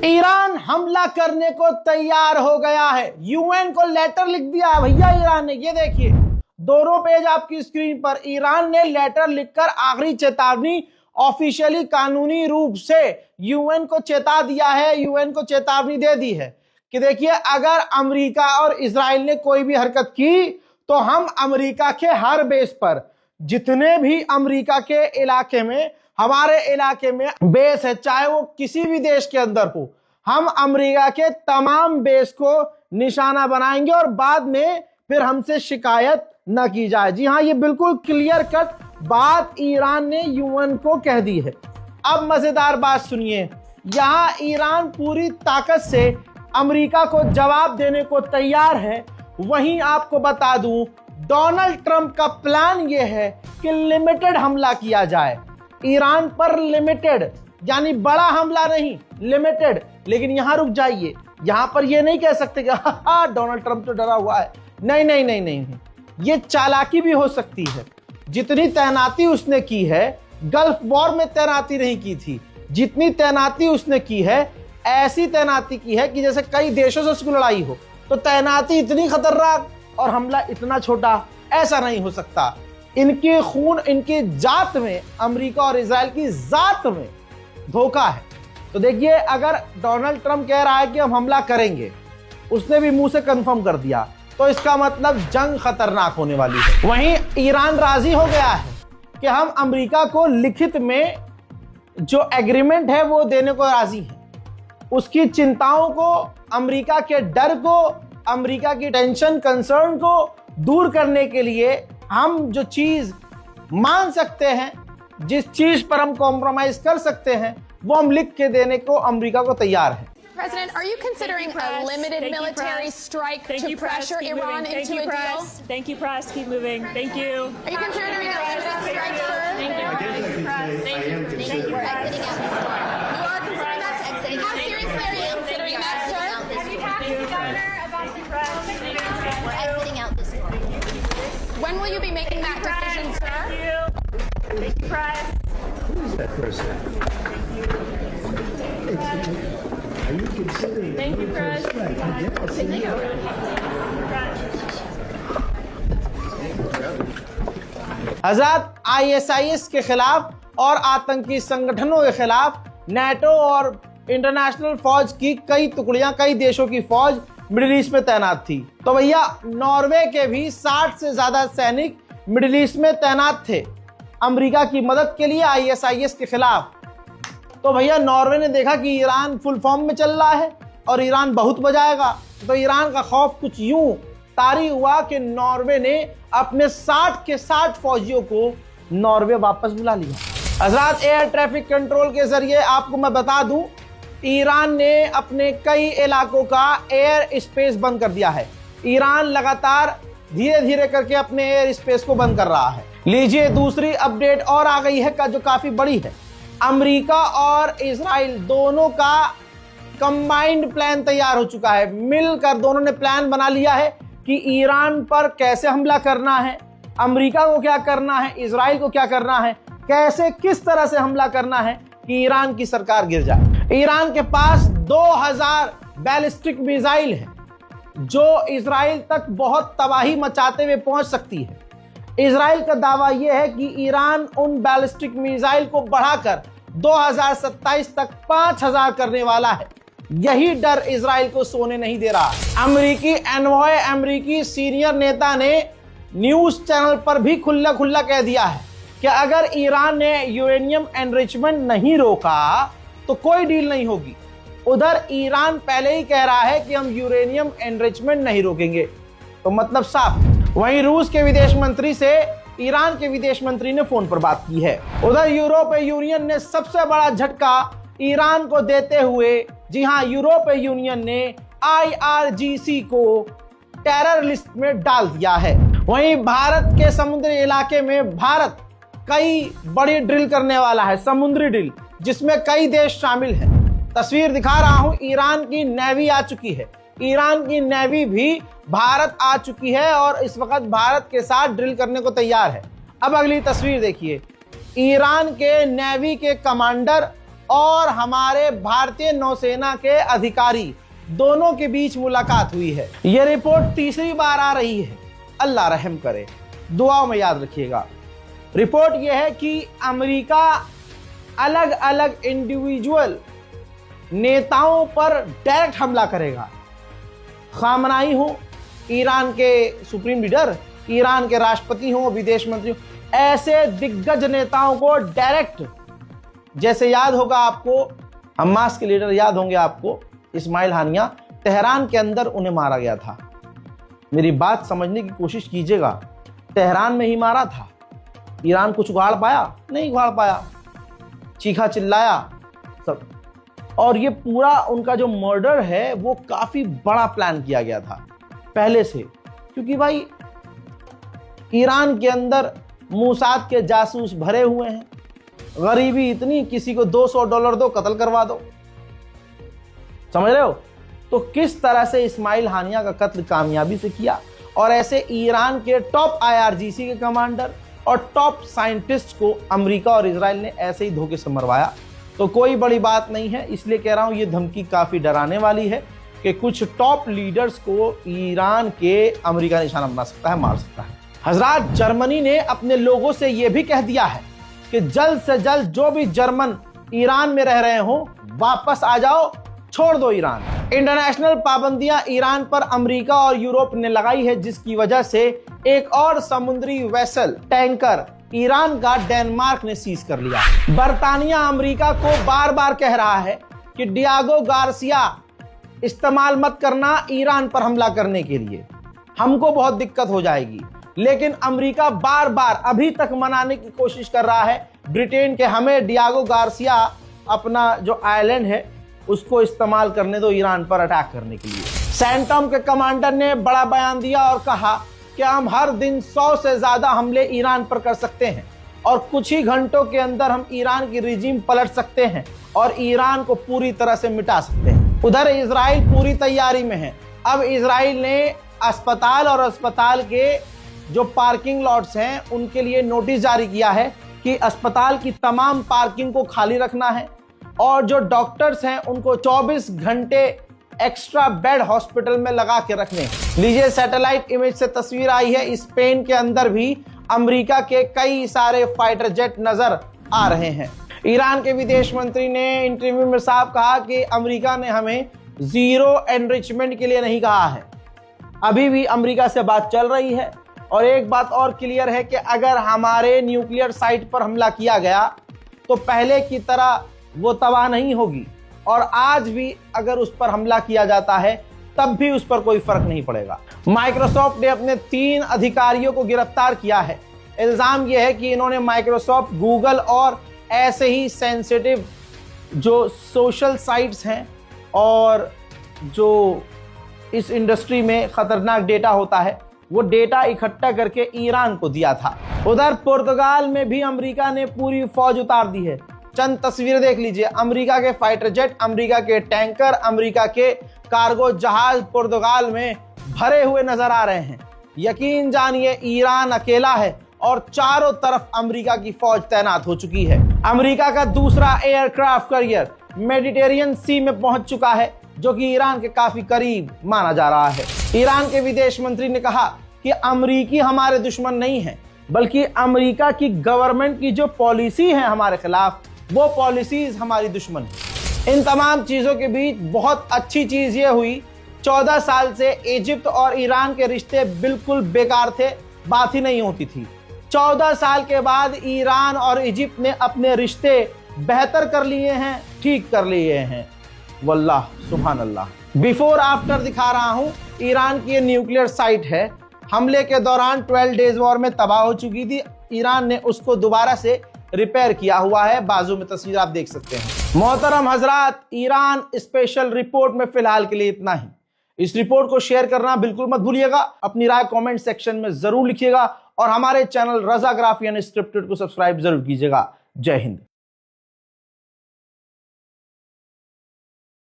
Iran हमला करने को तैयार हो गया है। यूएन को लेटर लिख दिया है भैया ईरान ने। ये देखिए दोनों पेज आपकी स्क्रीन पर, ईरान ने लेटर लिखकर आखिरी चेतावनी ऑफिशियली कानूनी रूप से यूएन को चेता दिया है, यूएन को चेतावनी दे दी है कि देखिए अगर अमेरिका और इजराइल ने कोई भी हरकत की तो हम अमेरिका के हर बेस पर, जितने भी अमेरिका के इलाके में, हमारे इलाके में बेस है, चाहे वो किसी भी देश के अंदर हो, हम अमेरिका के तमाम बेस को निशाना बनाएंगे और बाद में फिर हमसे शिकायत न की जाए। जी हाँ, ये बिल्कुल क्लियर कट बात ईरान ने यूएन को कह दी है। अब मजेदार बात सुनिए, यहां ईरान पूरी ताकत से अमेरिका को जवाब देने को तैयार है। वहीं आपको बता दूं डोनाल्ड ट्रंप का प्लान यह है कि लिमिटेड हमला किया जाए ईरान पर, लिमिटेड यानी बड़ा हमला नहीं, लिमिटेड। लेकिन यहां रुक जाइए, यहां पर यह नहीं कह सकते कि डोनाल्ड ट्रंप तो डरा हुआ है। नहीं नहीं नहीं नहीं, ये चालाकी भी हो सकती है। जितनी तैनाती उसने की है, गल्फ वॉर में तैनाती नहीं की थी, जितनी तैनाती उसने की है ऐसी तैनाती की है कि जैसे कई देशों से उसकी लड़ाई हो। तो तैनाती इतनी खतरनाक और हमला इतना छोटा, ऐसा नहीं हो सकता। इनके खून, इनकी जात में, अमेरिका और इजराइल की जात में धोखा है। तो देखिए अगर डोनाल्ड ट्रंप कह रहा है कि हम हमला करेंगे, उसने भी मुंह से कंफर्म कर दिया, तो इसका मतलब जंग खतरनाक होने वाली है। वहीं ईरान राजी हो गया है कि हम अमेरिका को लिखित में जो एग्रीमेंट है वो देने को राजी है। उसकी चिंताओं को, अमेरिका के डर को, अमेरिका की टेंशन, कंसर्न को दूर करने के लिए हम जो चीज मान सकते हैं, जिस चीज पर हम कॉम्प्रोमाइज कर सकते हैं, वो हम लिख के देने को अमेरिका को तैयार है। President, are you considering a limited military strike to pressure Iran into a deal? Thank you, press. Keep moving. Thank you. Are you considering a limited strike, sir? Thank you. I am considering. You are considering that? How seriously are you considering that, sir? Have you talked to the governor about the press? We're exiting out this morning. When will you be making that decision, sir? Thank you. Thank you, press. Who is that person? Are you considering a Thank you, military Press. strike? Hazrat, ISIS के खिलाफ और आतंकी संगठनों के खिलाफ NATO और international फौज की कई टुकड़ियां, कई देशों की फौज मिडिल ईस्ट में तैनात थी। तो भैया नॉर्वे के भी 60 से ज्यादा सैनिक मिडिल ईस्ट में तैनात थे अमेरिका की मदद के लिए आईएसआईएस के खिलाफ। तो भैया नॉर्वे ने देखा कि ईरान फुल फॉर्म में चल रहा है और ईरान बहुत बजाएगा, तो ईरान का खौफ कुछ यूं तारी हुआ कि नॉर्वे ने अपने 60 के 60 फौजियों को नॉर्वे वापस बुला लिया। हज़रात, एयर ट्रैफिक कंट्रोल के जरिए आपको मैं बता दूं, ईरान ने अपने कई इलाकों का एयर स्पेस बंद कर दिया है। ईरान लगातार धीरे धीरे करके अपने एयर स्पेस को बंद कर रहा है। लीजिए दूसरी अपडेट और आ गई है जो काफी बड़ी है। अमेरिका और इजराइल दोनों का कंबाइंड प्लान तैयार हो चुका है। मिलकर दोनों ने प्लान बना लिया है कि ईरान पर कैसे हमला करना है, अमेरिका को क्या करना है, इजराइल को क्या करना है, कैसे किस तरह से हमला करना है कि ईरान की सरकार गिर जाए। ईरान के पास 2000 बैलिस्टिक मिसाइल है जो इजराइल तक बहुत तबाही मचाते हुए पहुंच सकती है। इजराइल का दावा यह है कि ईरान उन बैलिस्टिक मिसाइल को बढ़ाकर 2027 तक 5000 करने वाला है। यही डर इजराइल को सोने नहीं दे रहा। अमेरिकी एनवॉय, अमेरिकी सीनियर नेता ने न्यूज चैनल पर भी खुला खुला कह दिया है कि अगर ईरान ने यूरेनियम एनरिचमेंट नहीं रोका तो कोई डील नहीं होगी। उधर ईरान पहले ही कह रहा है कि हम यूरेनियम एनरिचमेंट नहीं रोकेंगे, तो मतलब साफ। वहीं रूस के विदेश मंत्री से ईरान के विदेश मंत्री ने फोन पर बात की है। उधर यूरोपीय यूनियन ने सबसे बड़ा झटका ईरान को देते हुए, जी हां, यूरोपीय यूनियन ने IRGC को टेरर लिस्ट में डाल दिया है। वहीं भारत के समुद्री इलाके में भारत कई बड़ी ड्रिल करने वाला है, समुद्री ड्रिल, जिसमें कई देश शामिल हैं। तस्वीर दिखा रहा हूं, ईरान की नेवी आ चुकी है। ईरान की नेवी भी भारत आ चुकी है और इस वक्त भारत के साथ ड्रिल करने को तैयार है। अब अगली तस्वीर देखिए, ईरान के नेवी के कमांडर और हमारे भारतीय नौसेना के अधिकारी दोनों के बीच मुलाकात हुई है। यह रिपोर्ट तीसरी बार आ रही है। अल्लाह रहम करे, दुआओं में याद रखिएगा। रिपोर्ट यह है कि अमेरिका अलग अलग इंडिविजुअल नेताओं पर डायरेक्ट हमला करेगा। खामनाई हो, ईरान के सुप्रीम लीडर, ईरान के राष्ट्रपति हो, विदेश मंत्री हो, ऐसे दिग्गज नेताओं को डायरेक्ट, जैसे याद होगा आपको हमास के लीडर याद होंगे आपको, इस्माइल हानिया, तेहरान के अंदर उन्हें मारा गया था। मेरी बात समझने की कोशिश कीजिएगा, तेहरान में ही मारा था। ईरान कुछ उगाड़ पाया? नहीं उगाड़ पाया, चीखा चिल्लाया सब। और ये पूरा उनका जो मर्डर है वो काफी बड़ा प्लान किया गया था पहले से, क्योंकि भाई ईरान के अंदर मोसाद के जासूस भरे हुए हैं। गरीबी इतनी, किसी को $200 दो, कत्ल करवा दो। समझ रहे हो? तो किस तरह से इस्माइल हानिया का कत्ल कामयाबी से किया, और ऐसे ईरान के टॉप IRGC के कमांडर और टॉप साइंटिस्ट को अमेरिका और इजराइल ने ऐसे ही धोखे से मरवाया। तो कोई बड़ी बात नहीं है, इसलिए कह रहा हूं ये धमकी काफी डराने वाली है कि कुछ टॉप लीडर्स को ईरान के अमेरिका निशाना बना सकता है, मार सकता है। हजरात, जर्मनी ने अपने लोगों से यह भी कह दिया है कि जल्द से जल्द जो भी जर्मन ईरान में रह रहे हो वापस आ जाओ, छोड़ दो ईरान। इंटरनेशनल पाबंदियां ईरान पर अमेरिका और यूरोप ने लगाई है, जिसकी वजह से एक और समुद्री वेसल टैंकर ईरान का डेनमार्क ने सीज कर लिया। बर्तानिया अमेरिका को बार बार कह रहा है कि डियागो गार्सिया इस्तेमाल मत करना ईरान पर हमला करने के लिए, हमको बहुत दिक्कत हो जाएगी। लेकिन अमेरिका बार बार अभी तक मनाने की कोशिश कर रहा है ब्रिटेन के, हमें डियागो गार्सिया अपना जो आइलैंड है उसको इस्तेमाल करने दो ईरान पर अटैक करने के लिए। सेंटम के कमांडर ने बड़ा बयान दिया और कहा कि हम हर दिन 100 से ज्यादा हमले ईरान पर कर सकते हैं और कुछ ही घंटों के अंदर हम ईरान की रिजीम पलट सकते हैं और ईरान को पूरी तरह से मिटा सकते हैं। उधर इजराइल पूरी तैयारी में है। अब इजराइल ने अस्पताल और अस्पताल के जो पार्किंग लॉट्स हैं उनके लिए नोटिस जारी किया है कि अस्पताल की तमाम पार्किंग को खाली रखना है और जो डॉक्टर्स हैं उनको 24 घंटे एक्स्ट्रा बेड हॉस्पिटल में लगा के रखने। लीजिए, सैटेलाइट इमेज से तस्वीर आई है। स्पेन के अंदर भी अमेरिका के कई सारे फाइटर जेट नजर आ रहे हैं। ईरान के विदेश मंत्री ने इंटरव्यू में साफ कहा कि अमेरिका ने हमें जीरो एनरिचमेंट के लिए नहीं कहा है। अभी भी अमेरिका से बात चल रही है। और एक बात और क्लियर है कि अगर हमारे न्यूक्लियर साइट पर हमला किया गया तो पहले की तरह वो तबाह नहीं होगी, और आज भी अगर उस पर हमला किया जाता है तब भी उस पर कोई फर्क नहीं पड़ेगा। माइक्रोसॉफ्ट ने अपने 3 अधिकारियों को गिरफ्तार किया है। इल्जाम यह है कि इन्होंने माइक्रोसॉफ्ट, गूगल और ऐसे ही सेंसिटिव जो सोशल साइट्स हैं और जो इस इंडस्ट्री में खतरनाक डेटा होता है वो डेटा इकट्ठा करके ईरान को दिया था। उधर पुर्तगाल में भी अमेरिका ने पूरी फौज उतार दी है। चंद तस्वीरें देख लीजिए। अमेरिका के फाइटर जेट, अमेरिका के टैंकर, अमेरिका के कार्गो जहाज पुर्तगाल में भरे हुए नजर आ रहे हैं। यकीन जानिए ईरान अकेला है और चारों तरफ अमेरिका की फौज तैनात हो चुकी है। अमेरिका का दूसरा एयरक्राफ्ट कैरियर मेडिटेरियन सी में पहुंच चुका है, जो कि ईरान के काफी करीब माना जा रहा है। ईरान के विदेश मंत्री ने कहा कि अमेरिकी हमारे दुश्मन नहीं है, बल्कि अमेरिका की गवर्नमेंट की जो पॉलिसी है हमारे खिलाफ, वो पॉलिसीज हमारी दुश्मन है। इन तमाम चीजों के बीच बहुत अच्छी चीज ये हुई, 14 साल से इजिप्ट और ईरान के रिश्ते बिल्कुल बेकार थे, बात ही नहीं होती थी। 14 साल के बाद ईरान और इजिप्ट ने अपने रिश्ते बेहतर कर लिए हैं, ठीक कर लिए हैं। वल्लाह सुभान अल्लाह। बिफोर आफ्टर दिखा रहा हूं। ईरान की ये न्यूक्लियर साइट है, हमले के दौरान 12 डेज वॉर में तबाह हो चुकी थी। ईरान ने उसको दोबारा से रिपेयर किया हुआ है। बाजू में तस्वीर आप देख सकते हैं। मोहतरम हजरात, ईरान स्पेशल रिपोर्ट में फिलहाल के लिए इतना ही। इस रिपोर्ट को शेयर करना बिल्कुल मत भूलिएगा। अपनी राय कमेंट सेक्शन में जरूर लिखिएगा और हमारे चैनल रजा ग्राफी अनस्क्रिप्टेड को सब्सक्राइब जरूर कीजिएगा। जय हिंद।